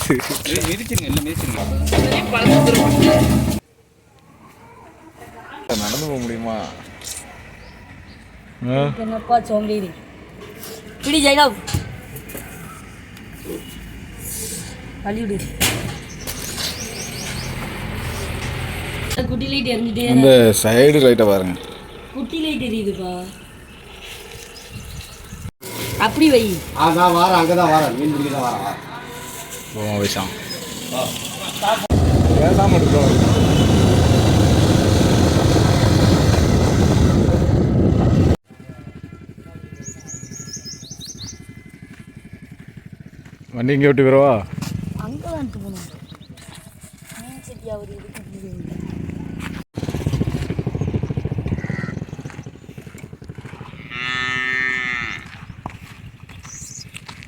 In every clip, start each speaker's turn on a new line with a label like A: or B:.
A: மிதிச்சிருங்க, இல்லை மிதிச்சிருங்க. நடந்து போக முடியுமா?
B: என்னப்பா சோம்பேறி பிடி ஜெயகாவ் கழிவிடு. குட்டி லைட் எரிஞ்சிட்டே
A: அந்த சைடு லைட்டை பாருங்க.
B: குட்டி லைட் எரியுதுப்பா. அப்படி வை.
C: நான் வரேன், அங்கே தான் வரேன், மீன் பிடிக்க தான் வரேன்.
A: ஓ விஷம் பேசாமல் எடுக்கிறோம். வண்டி இங்கே விட்டு வரவா?
B: அங்கே தான் போகணும். சரி அவர் இதுக்கு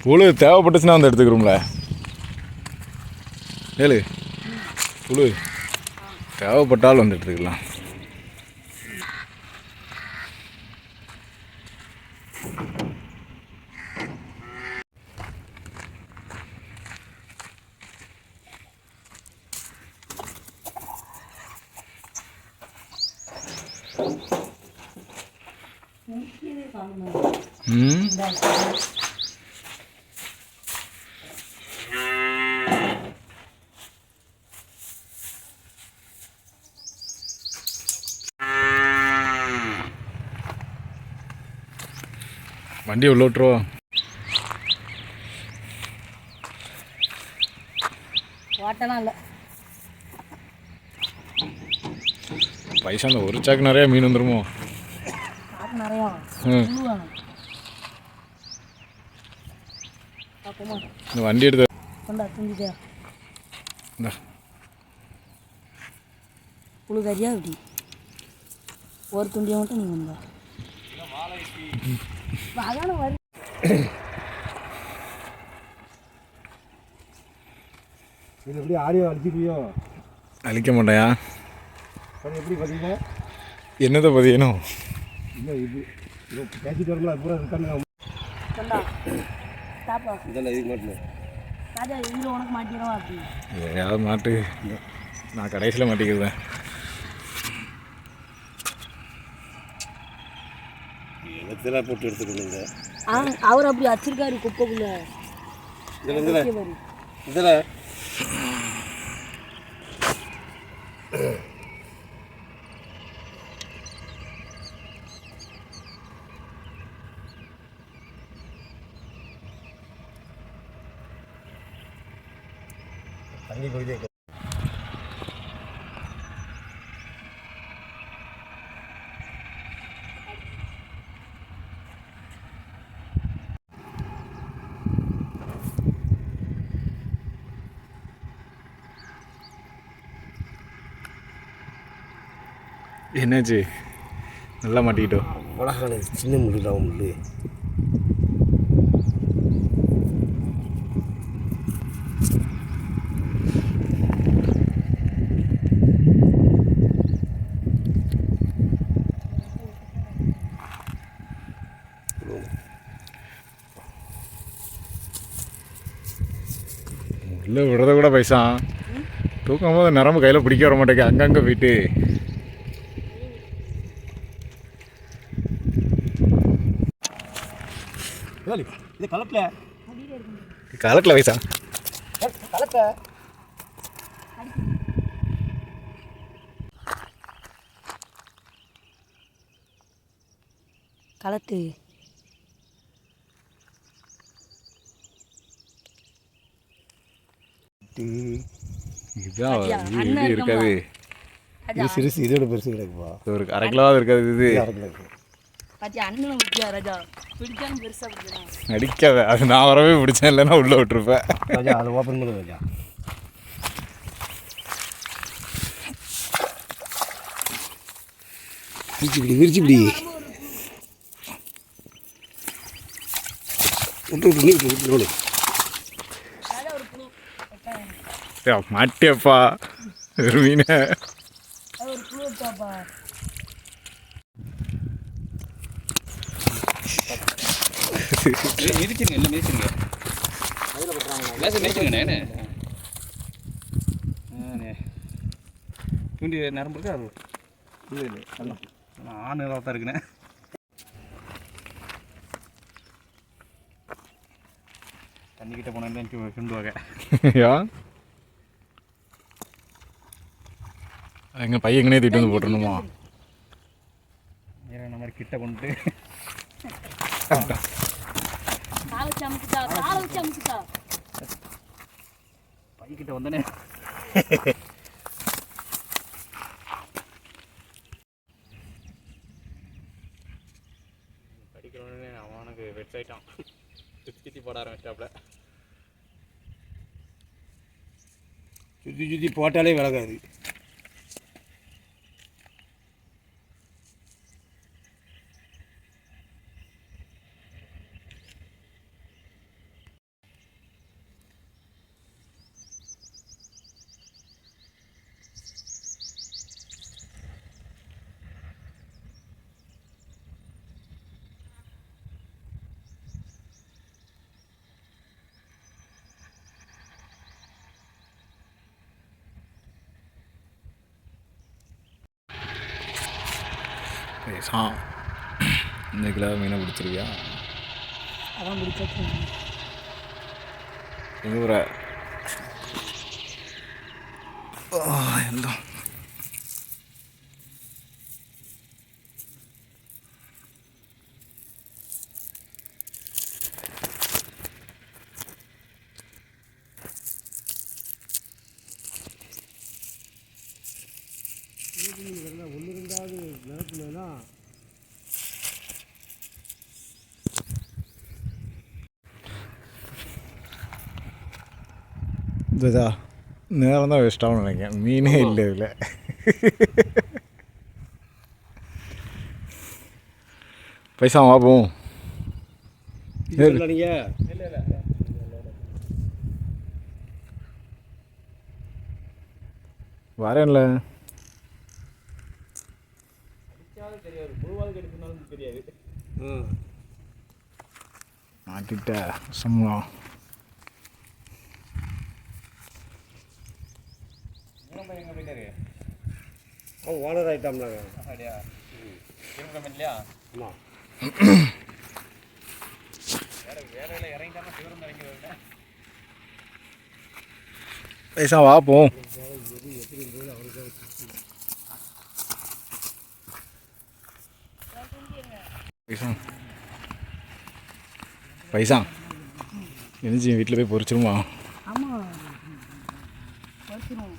A: புழு தேவைப்பட்டுச்சுன்னா வந்து எடுத்துக்கிறோம்ல. ஏழு புழு தேவைப்பட்டாலும் வந்து எடுத்துக்கலாம். வண்டி உள்ள விட்டுருவோம்.
B: ஓட்டலாம் இல்லை
A: பைசா அந்த ஒரு சாக்கு நிறையா மீன் வந்துருமோ?
B: நிறையா
A: இந்த வண்டி எடுத்து
B: கொண்டா துண்டிட்டா
A: இந்த
B: புழு கறியா இப்படி ஒரு துண்டியை மட்டும் நீங்கள் வந்தா அதான வரி.
C: இது எப்படி ஆடியோ அழிச்சிட்டியோ?
A: அழிக்க மாட்டேயா?
C: எப்படி பார்த்தீங்கன்னா
A: என்னதை பதியணும்?
C: இல்லை இது இது பேசிட்டு வரல, அது பூரா இருக்காங்க. இதெல்லாம் இதுக்கு மாட்டேன்
B: ராஜா இதில் உனக்கு மாட்டிடுவா அப்படி
A: ஏதாவது மாட்டு. நான் கடைசியில் மாட்டிக்கிறேன்.
C: இதெல்லாம் போட்டு எடுத்துக்கணுங்க.
B: அவர் அப்படி வச்சிருக்காரு குப்பைக்குள்ள.
C: இதில் தண்ணி குடிக்க
A: என்னாச்சு? நல்லா மாட்டிக்கிட்டோம்.
C: உலகான சின்ன முள்ளு தான் முள்ளு.
A: முள்ள விடுறத கூட பைசா தூக்கும் போது நரம்பு கையில் பிடிக்க வர மாட்டேங்க. அங்கங்கே போயிட்டு
C: இது கலப்பில்
A: கலட்டில் வயசா
C: கலப்பை
B: கலத்து
A: இதுதான் இது இருக்காது.
C: இது சிறுசு, இதோட பெருசு கிடக்குப்பா.
A: ஒரு அரை கிலோவாக இருக்காது. இது
C: அரை கிலோ
B: அண்ணன் பிடிச்சா ராஜா பிடிச்சாலும் பெருசாக பிடிச்சான்.
A: அடிக்காத. அது நான் வரவே பிடிச்சேன், இல்லைன்னா உள்ளே விட்டுருப்பேன்.
C: ராஜா அதை ஓப்பன் பண்ணு ராஜா. விரிச்சுப்பிடி விரிச்சுப்பிடி
A: மாட்டியப்பா ஒரு மீன்.
D: மிதிச்சிருங்க, இல்லை மிதிச்சிருங்க, மிதிச்சிருங்க.
C: தூண்டி நரம்பு இருக்கா அது இல்லை இல்லை அதெல்லாம் ஆண் இதாக தான் இருக்குண்ணே. தண்ணிக்கிட்ட போனேன் கிண்டுவாங்க.
A: யா எங்கள் பையன் எங்கனே திட்டு வந்து போட்டுருணுமா?
C: இந்த மாதிரி கிட்ட கொண்டு பைக்கிட்ட வந்தனே. படிக்கிறோன்னு அவனுக்கு வெப்சைட்டான் சுற்றி போட ஆரம்பிச்சாப்புல. சுற்றி போட்டாலே விலகாது.
A: இந்த கிலோ மீனை பிடிச்சிருக்கியா?
B: அதான் பிடிச்சாச்சு.
A: எங்கே போகிற? எந்த
C: ஒன்று ரெண்டாவது நினைச்சுனா
A: இதா நேரம் தான் வேஸ்ட்டாகவும் நினைக்கிறேன். மீனே இல்லை இதில். பைசா வாப்போம்.
C: நீங்கள் இல்லை
A: வரேன்ல.
C: தெரியாது பொதுவாக கிடைக்குனாலும் தெரியாது.
A: மாட்டிட்ட சும்மா
C: எங்கே போயிட்டாரு? ஓனர் ஆகிட்டாம்ல. அப்படியா? இல்லையா? ஆமாம். வேற இறங்கிட்டாமல் சிவரம் இறங்கி
A: பைசா வாப்போம். பைசா பைசா என்னச்சு வீட்டில் போய் பொறிச்சிருமா?
B: ஆமாம் பொறிச்சிருவோம்.